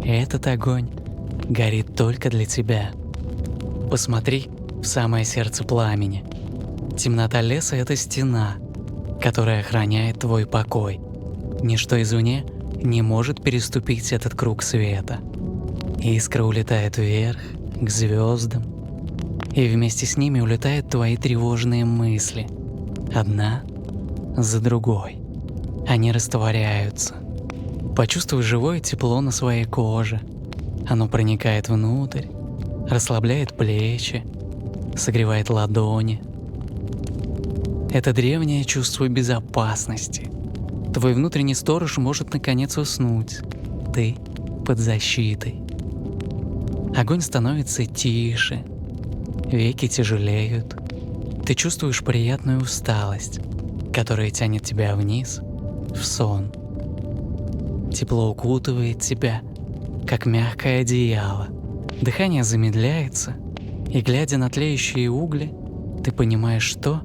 Этот огонь горит только для тебя. Посмотри в самое сердце пламени. Темнота леса — это стена, которая охраняет твой покой. Ничто извне не может переступить этот круг света. Искра улетает вверх, к звездам, и вместе с ними улетают твои тревожные мысли. Одна за другой. Они растворяются. Почувствуй живое тепло на своей коже. Оно проникает внутрь, расслабляет плечи, согревает ладони. Это древнее чувство безопасности. Твой внутренний сторож может наконец уснуть. Ты под защитой. Огонь становится тише, веки тяжелеют. Ты чувствуешь приятную усталость, которая тянет тебя вниз, в сон. Тепло укутывает тебя, как мягкое одеяло. Дыхание замедляется, и, глядя на тлеющие угли, ты понимаешь то,